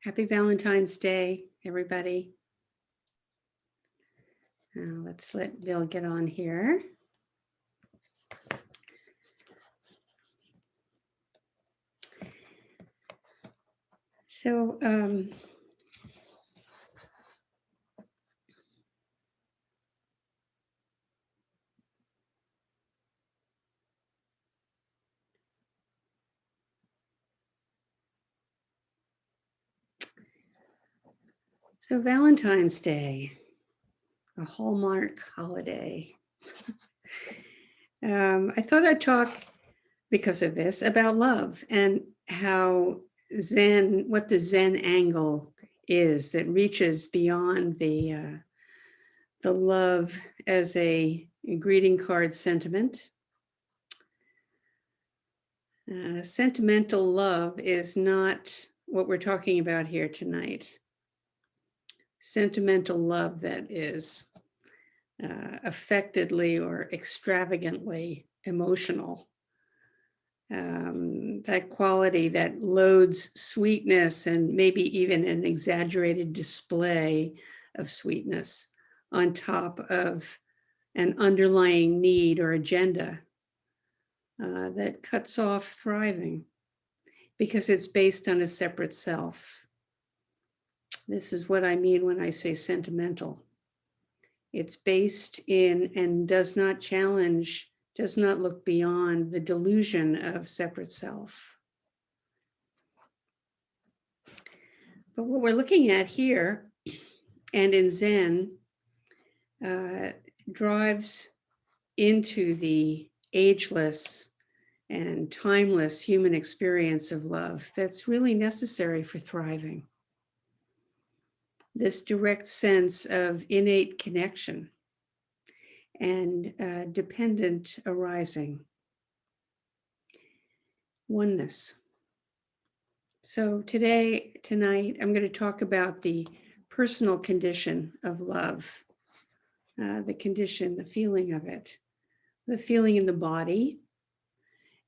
Happy Valentine's Day, everybody. Let's let Bill get on here. So, Valentine's Day, a Hallmark holiday. I thought I'd talk, because of this, about love and how Zen, what the Zen angle is that reaches beyond the love as a greeting card sentiment. Sentimental love is not what we're talking about here tonight. Sentimental love that is affectedly or extravagantly emotional. That quality that loads sweetness and maybe even an exaggerated display of sweetness on top of an underlying need or agenda that cuts off thriving because it's based on a separate self. This is what I mean when I say sentimental. It's based in and does not challenge, does not look beyond the delusion of separate self. But what we're looking at here and in Zen drives into the ageless and timeless human experience of love that's really necessary for thriving. This direct sense of innate connection and dependent arising. Oneness. So tonight, I'm going to talk about the personal condition of love, the condition, the feeling of it, the feeling in the body,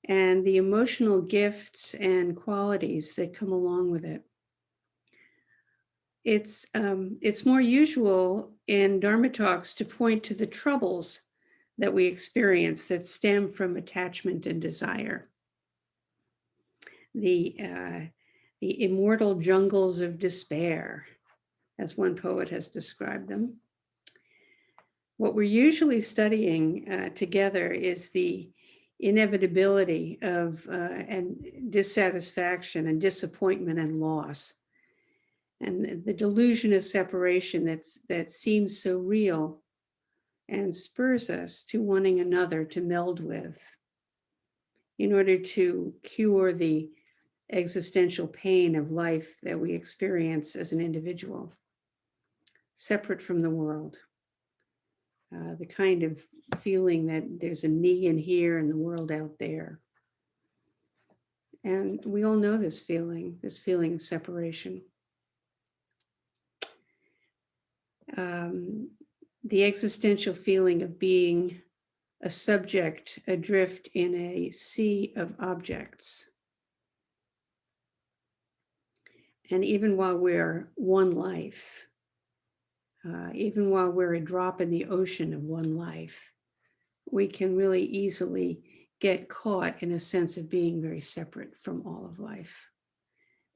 and the emotional gifts and qualities that come along with it. It's more usual in Dharma talks to point to the troubles that we experience that stem from attachment and desire. The immortal jungles of despair, as one poet has described them. What we're usually studying together is the inevitability of and dissatisfaction and disappointment and loss, and the delusion of separation that seems so real and spurs us to wanting another to meld with in order to cure the existential pain of life that we experience as an individual, separate from the world. The kind of feeling that there's a me in here and the world out there. And we all know this feeling of separation. The existential feeling of being a subject adrift in a sea of objects. And even while we're one life, even while we're a drop in the ocean of one life, we can really easily get caught in a sense of being very separate from all of life.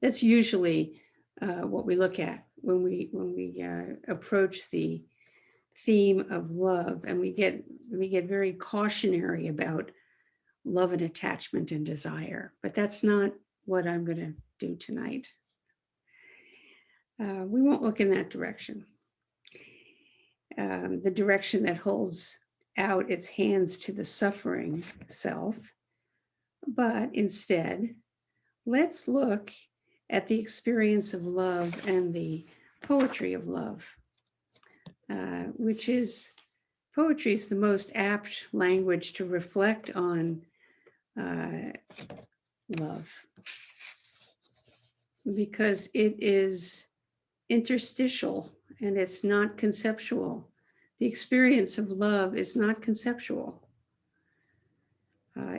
That's usually what we look at when we approach the theme of love, and we get very cautionary about love and attachment and desire. But that's not what I'm going to do tonight. We won't look in that direction. The direction that holds out its hands to the suffering self. But instead, let's look at the experience of love and the poetry of love, which is, poetry is the most apt language to reflect on love, because it is interstitial and it's not conceptual. The experience of love is not conceptual.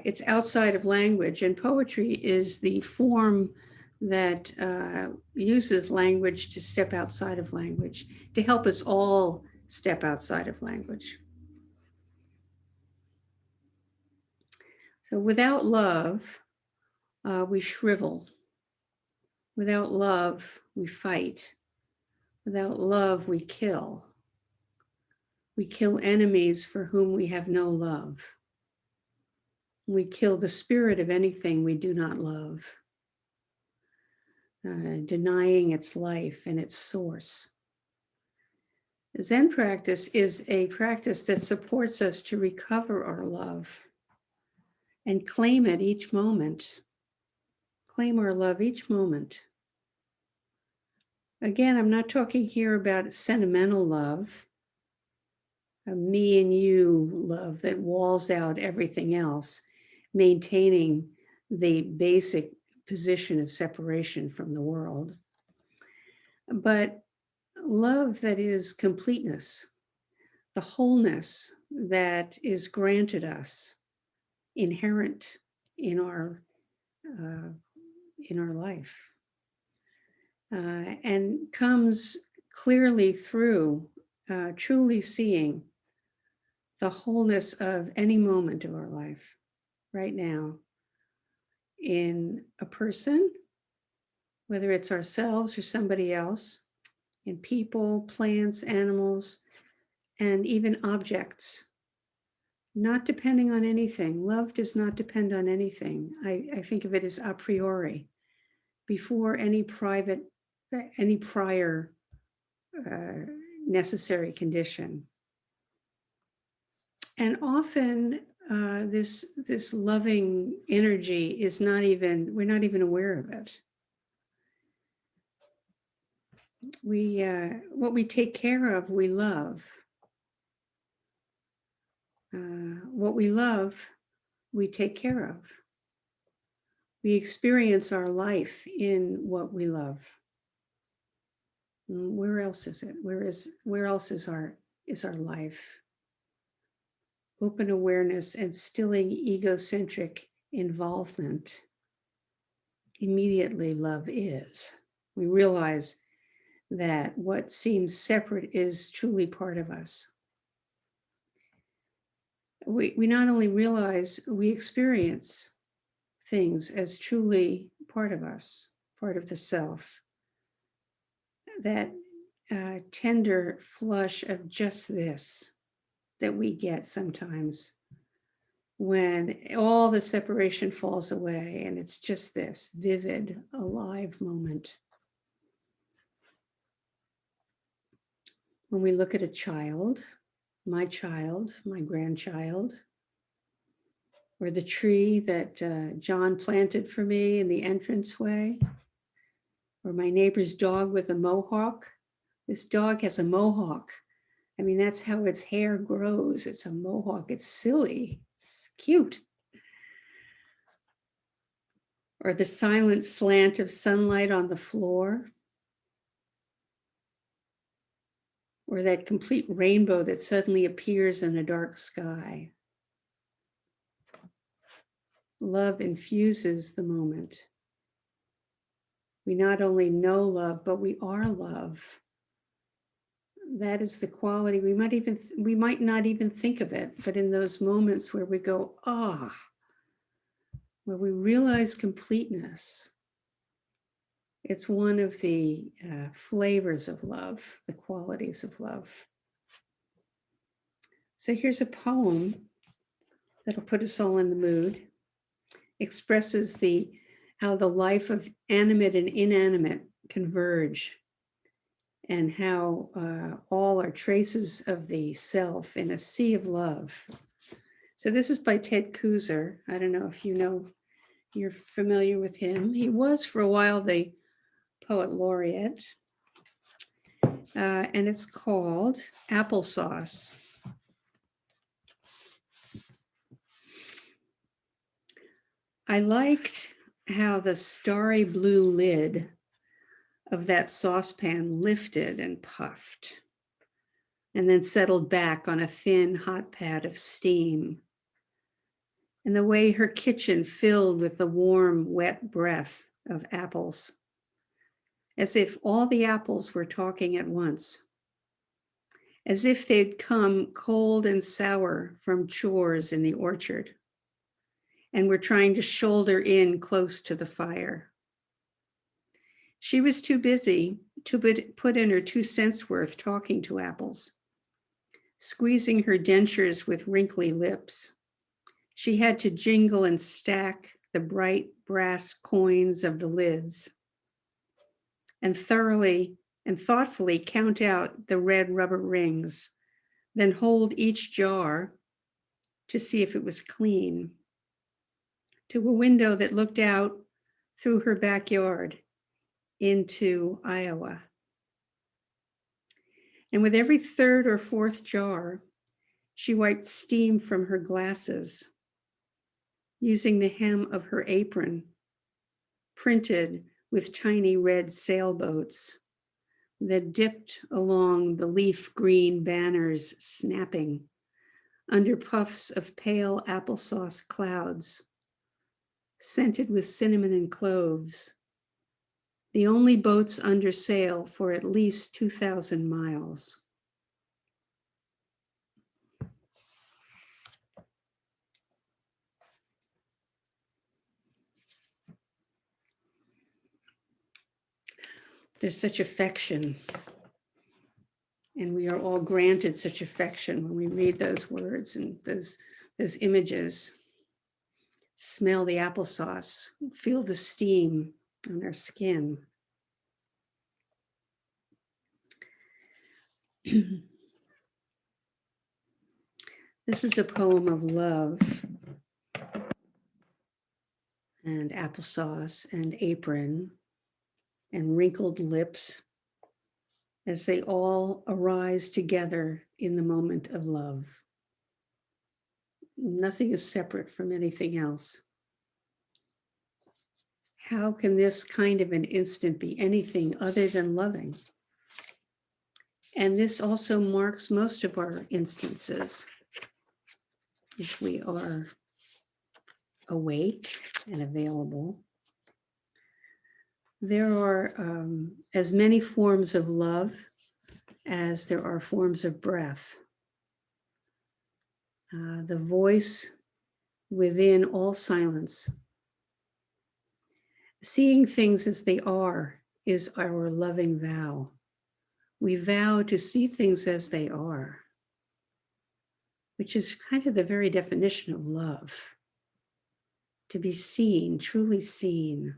It's outside of language, and poetry is the form that uses language to step outside of language, to help us all step outside of language. So without love, we shrivel. Without love, we fight. Without love, we kill. We kill enemies for whom we have no love. We kill the spirit of anything we do not love, denying its life and its source. Zen practice is a practice that supports us to recover our love and claim it each moment. Claim our love each moment. Again, I'm not talking here about sentimental love, a me and you love that walls out everything else, maintaining the basic position of separation from the world. But love that is completeness, the wholeness that is granted us, inherent in our life, and comes clearly through truly seeing the wholeness of any moment of our life right now in a person, whether it's ourselves or somebody else, in people, plants, animals, and even objects. Not depending on anything. Love does not depend on anything. I think of it as a priori, before any prior necessary condition. And often this loving energy is we're not even aware of it. What we take care of, we love. What we love, we take care of. We experience our life in what we love. Where else is it? Where else is our life? Open awareness and stilling egocentric involvement. Immediately love is. We realize that what seems separate is truly part of us. We not only realize, we experience things as truly part of us, part of the self. That tender flush of just this that we get sometimes when all the separation falls away and it's just this vivid, alive moment. When we look at a child, my grandchild, or the tree that John planted for me in the entranceway, or my neighbor's dog with a mohawk. This dog has a mohawk. I mean, that's how its hair grows. It's a mohawk. It's silly. It's cute. Or the silent slant of sunlight on the floor. Or that complete rainbow that suddenly appears in a dark sky. Love infuses the moment. We not only know love, but we are love. That is the quality. We might not even think of it, but in those moments where we go, where we realize completeness, it's one of the flavors of love, the qualities of love. So here's a poem that'll put us all in the mood. Expresses how the life of animate and inanimate converge, and how all are traces of the self in a sea of love. So this is by Ted Kooser. I don't know if you're familiar with him. He was for a while the poet laureate. And it's called Applesauce. I liked how the starry blue lid of that saucepan lifted and puffed, and then settled back on a thin hot pad of steam. And the way her kitchen filled with the warm, wet breath of apples, as if all the apples were talking at once, as if they'd come cold and sour from chores in the orchard and were trying to shoulder in close to the fire. She was too busy to put in her 2 cents worth talking to apples, squeezing her dentures with wrinkly lips. She had to jingle and stack the bright brass coins of the lids and thoroughly and thoughtfully count out the red rubber rings, then hold each jar to see if it was clean, to a window that looked out through her backyard into Iowa. And with every 3rd or 4th jar, she wiped steam from her glasses, using the hem of her apron, printed with tiny red sailboats that dipped along the leaf green banners, snapping under puffs of pale applesauce clouds, scented with cinnamon and cloves, the only boats under sail for at least 2,000 miles. There's such affection, and we are all granted such affection when we read those words and those images. Smell the applesauce, feel the steam on our skin. This is a poem of love and applesauce and apron and wrinkled lips as they all arise together in the moment of love. Nothing is separate from anything else. How can this kind of an instant be anything other than loving? And this also marks most of our instances. If we are awake and available, there are as many forms of love as there are forms of breath. The voice within all silence. Seeing things as they are is our loving vow. We vow to see things as they are, which is kind of the very definition of love. To be seen, truly seen.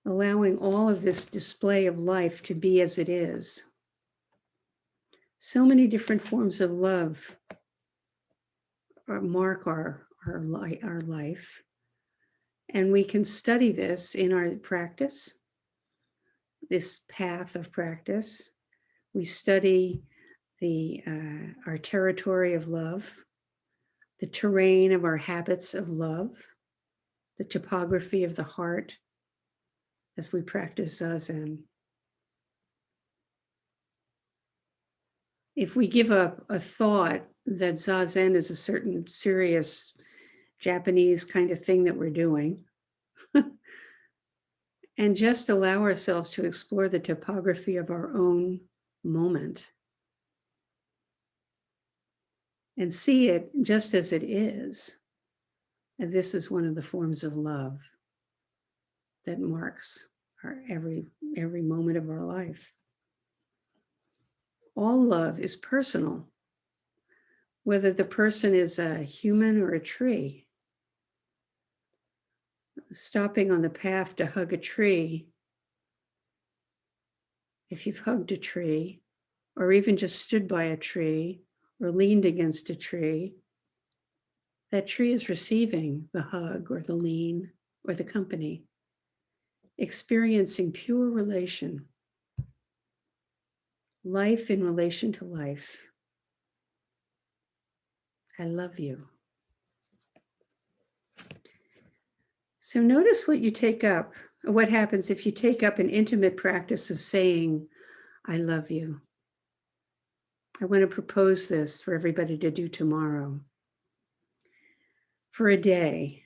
Allowing all of this display of life to be as it is. So many different forms of love mark our life. And we can study this in our practice, this path of practice. We study our territory of love, the terrain of our habits of love, the topography of the heart as we practice Zazen. If we give up a thought that Zazen is a certain serious Japanese kind of thing that we're doing, and just allow ourselves to explore the topography of our own moment and see it just as it is. And this is one of the forms of love that marks our every moment of our life. All love is personal, whether the person is a human or a tree. Stopping on the path to hug a tree, if you've hugged a tree, or even just stood by a tree, or leaned against a tree, that tree is receiving the hug or the lean or the company, experiencing pure relation, life in relation to life. I love you. So notice what you take up, what happens if you take up an intimate practice of saying, I love you. I want to propose this for everybody to do tomorrow. For a day,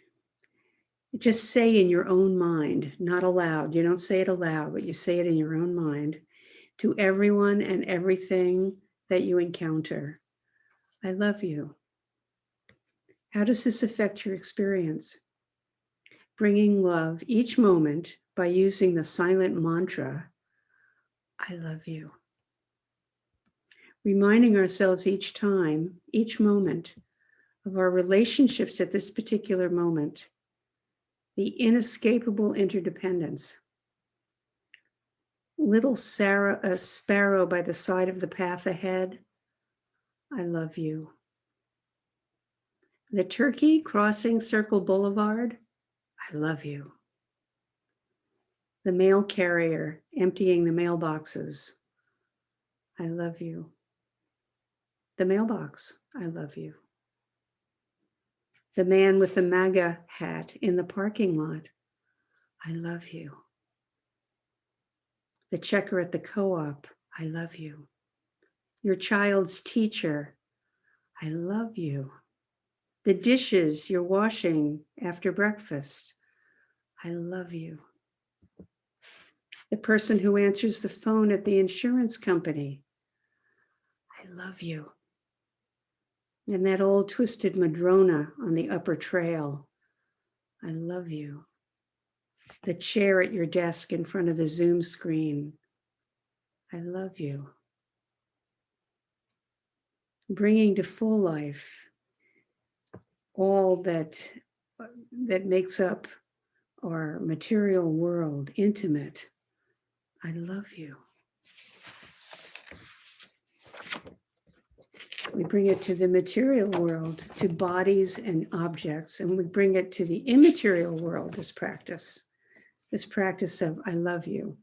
Just say in your own mind, not aloud. You don't say it aloud, but you say it in your own mind to everyone and everything that you encounter. I love you. How does this affect your experience? Bringing love each moment by using the silent mantra, I love you. Reminding ourselves each time, each moment, of our relationships at this particular moment, the inescapable interdependence. Little Sarah, a sparrow by the side of the path ahead, I love you. The turkey crossing Circle Boulevard, I love you. The mail carrier emptying the mailboxes, I love you. The mailbox, I love you. The man with the MAGA hat in the parking lot, I love you. The checker at the co-op, I love you. Your child's teacher, I love you. The dishes you're washing after breakfast, I love you. The person who answers the phone at the insurance company, I love you. And that old twisted Madrona on the upper trail, I love you. The chair at your desk in front of the Zoom screen, I love you. Bringing to full life all that makes up our material world, intimate, I love you. We bring it to the material world, to bodies and objects, and we bring it to the immaterial world, this practice of I love you.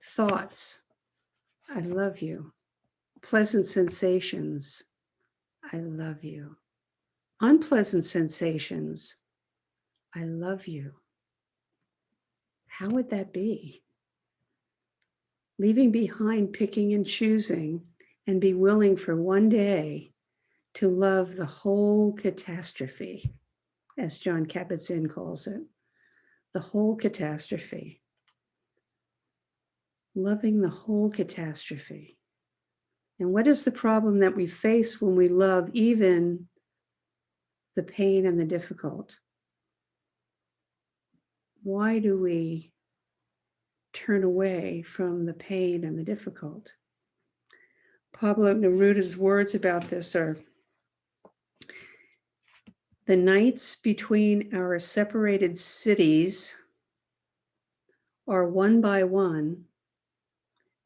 Thoughts, I love you. Pleasant sensations, I love you. Unpleasant sensations, I love you. How would that be? Leaving behind picking and choosing, and be willing for one day to love the whole catastrophe, as John Kabat-Zinn calls it, the whole catastrophe. Loving the whole catastrophe. And what is the problem that we face when we love even the pain and the difficult? Why do we turn away from the pain and the difficult? Pablo Neruda's words about this are, the nights between our separated cities are one by one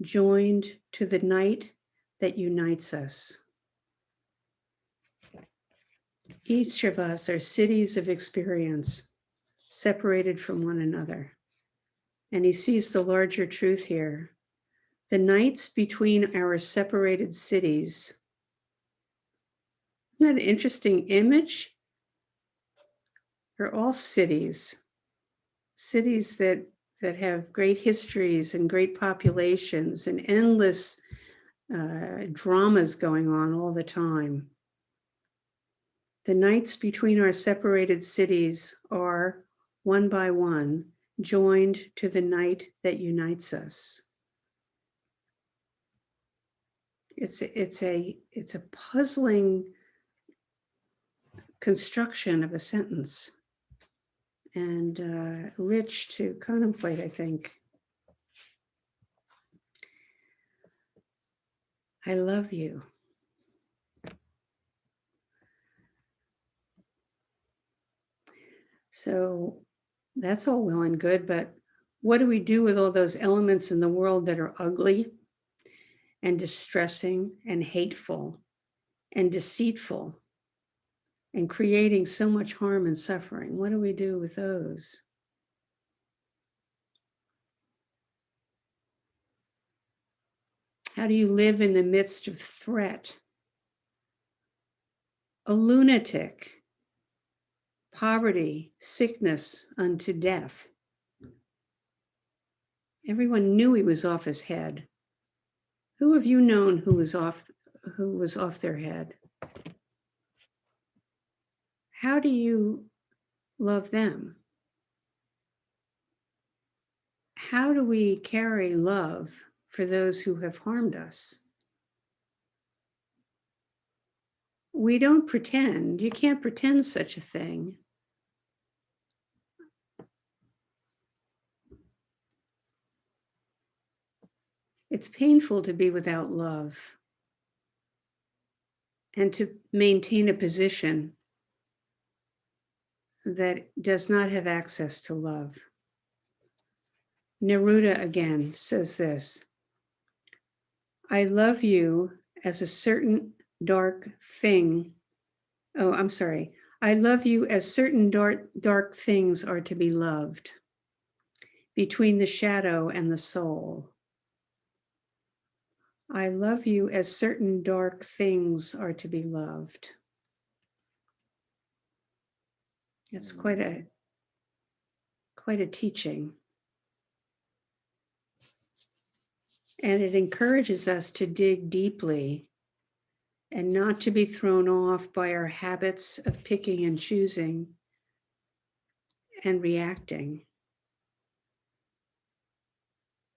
joined to the night that unites us. Each of us are cities of experience separated from one another. And he sees the larger truth here. The nights between our separated cities. Isn't that an interesting image? They're all cities that have great histories and great populations and endless dramas going on all the time. The nights between our separated cities are, one by one, joined to the night that unites us. It's a puzzling construction of a sentence, and rich to contemplate, I think. I love you. So that's all well and good, but what do we do with all those elements in the world that are ugly and distressing and hateful and deceitful and creating so much harm and suffering? What do we do with those? How do you live in the midst of threat? A lunatic, poverty, sickness unto death. Everyone knew he was off his head. Who have you known who was off their head? How do you love them? how do we carry love for those who have harmed us? We don't pretend. You can't pretend such a thing. It's painful to be without love and to maintain a position that does not have access to love. Neruda again says this: I love you as a certain dark thing. Oh, I'm sorry. I love you as certain dark things are to be loved, between the shadow and the soul. I love you as certain dark things are to be loved. It's quite a teaching. And it encourages us to dig deeply and not to be thrown off by our habits of picking and choosing and reacting.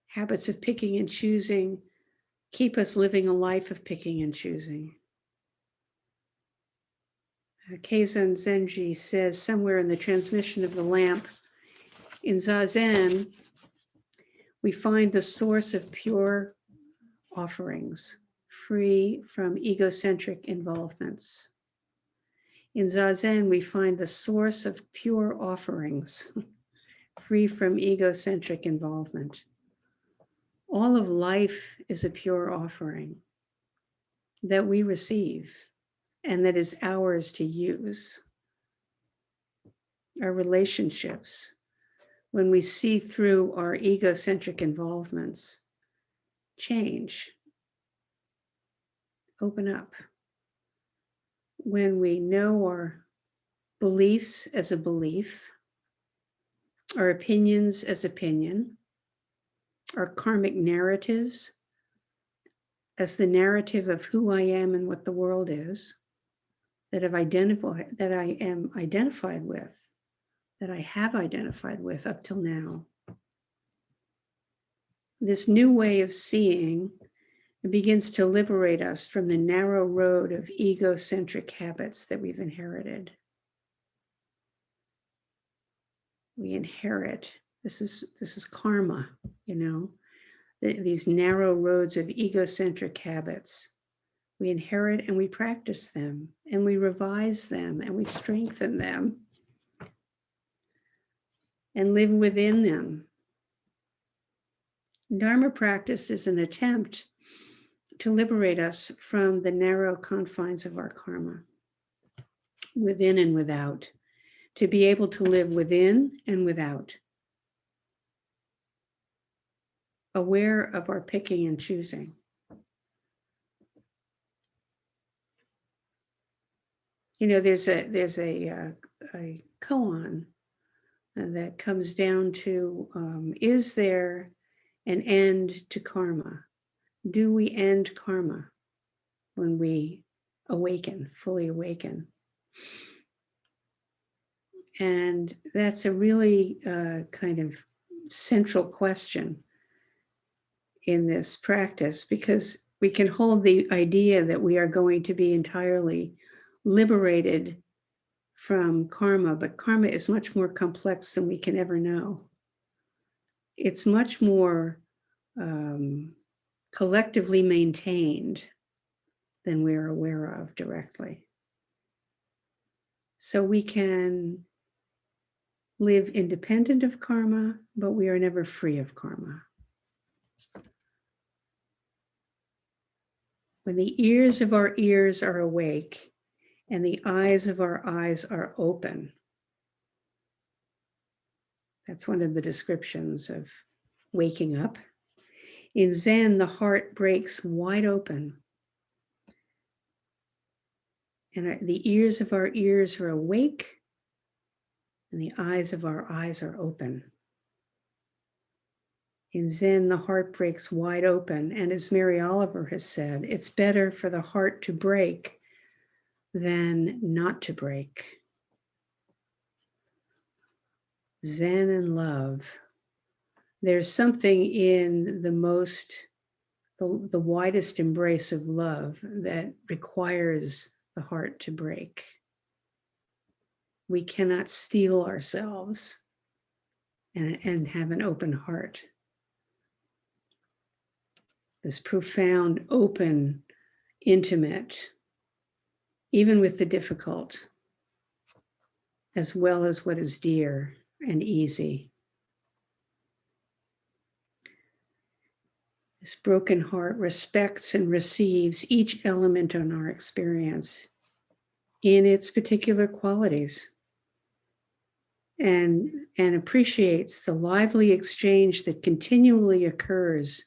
Habits of picking and choosing keep us living a life of picking and choosing. Keizen Zenji says somewhere in the transmission of the lamp, in Zazen, we find the source of pure offerings, free from egocentric involvements. In Zazen, we find the source of pure offerings, free from egocentric involvement. All of life is a pure offering that we receive and that is ours to use. Our relationships, when we see through our egocentric involvements, change, open up. When we know our beliefs as a belief, our opinions as opinion, our karmic narratives as the narrative of who I am and what the world is, that I am identified with, that I have identified with up till now. This new way of seeing begins to liberate us from the narrow road of egocentric habits that we've inherited. We inherit, this is karma, these narrow roads of egocentric habits. We inherit and we practice them and we revise them and we strengthen them and live within them. Dharma practice is an attempt to liberate us from the narrow confines of our karma, within and without, to be able to live within and without, aware of our picking and choosing. There's a koan that comes down to, is there an end to karma? Do we end karma when we awaken, fully awaken? And that's a really kind of central question in this practice, because we can hold the idea that we are going to be entirely liberated from karma, but karma is much more complex than we can ever know. It's much more collectively maintained than we are aware of directly. So we can live independent of karma, but we are never free of karma. When the ears of our ears are awake and the eyes of our eyes are open, that's one of the descriptions of waking up. In Zen, the heart breaks wide open and the ears of our ears are awake and the eyes of our eyes are open. In Zen, the heart breaks wide open. And as Mary Oliver has said, it's better for the heart to break than not to break. Zen and love There's something in the widest embrace of love that requires the heart to break. We cannot steel ourselves and have an open heart. This profound, open, intimate, even with the difficult, as well as what is dear and easy. This broken heart respects and receives each element in our experience in its particular qualities and appreciates the lively exchange that continually occurs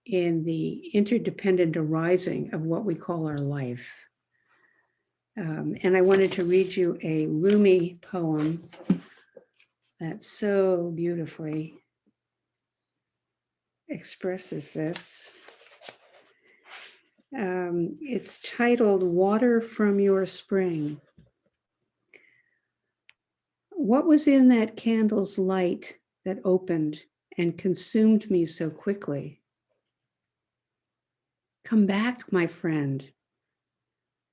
in the interdependent arising of what we call our life. And I wanted to read you a Rumi poem that so beautifully expresses this. It's titled Water from Your Spring. What was in that candle's light that opened and consumed me so quickly? Come back, my friend.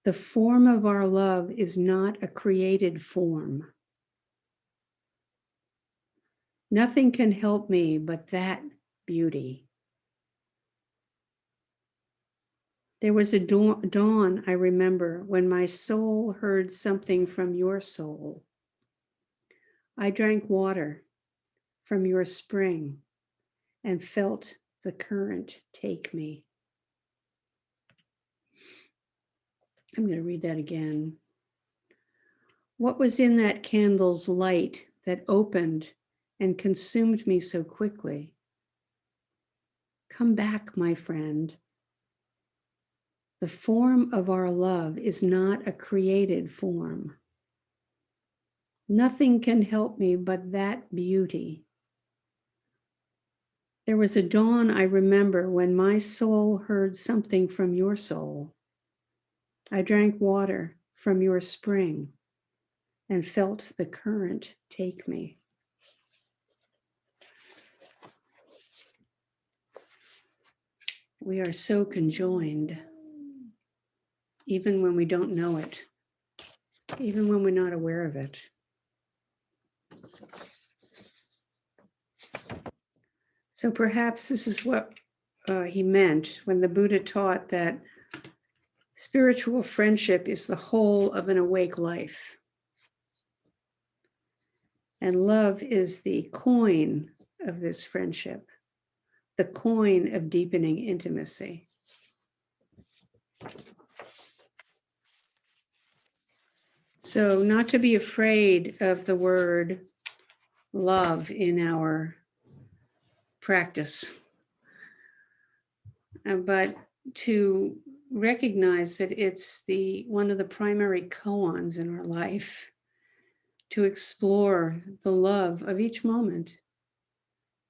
The form of our love is not a created form. Nothing can help me but that beauty. There was a dawn, I remember, when my soul heard something from your soul. I drank water from your spring and felt the current take me. I'm going to read that again. What was in that candle's light that opened and consumed me so quickly? Come back, my friend. The form of our love is not a created form. Nothing can help me but that beauty. There was a dawn, I remember, when my soul heard something from your soul. I drank water from your spring and felt the current take me. We are so conjoined, even when we don't know it, even when we're not aware of it. So perhaps this is what he meant when the Buddha taught that spiritual friendship is the whole of an awake life. And love is the coin of this friendship, the coin of deepening intimacy. So not to be afraid of the word love in our practice, but to recognize that it's one of the primary koans in our life, to explore the love of each moment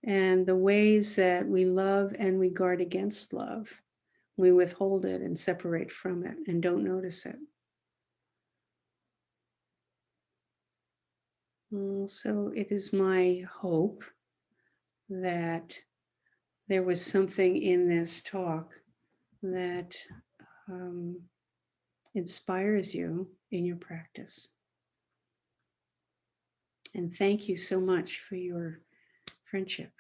and the ways that we love and we guard against love. We withhold it and separate from it and don't notice it. So it is my hope that there was something in this talk that inspires you in your practice. And thank you so much for your friendship.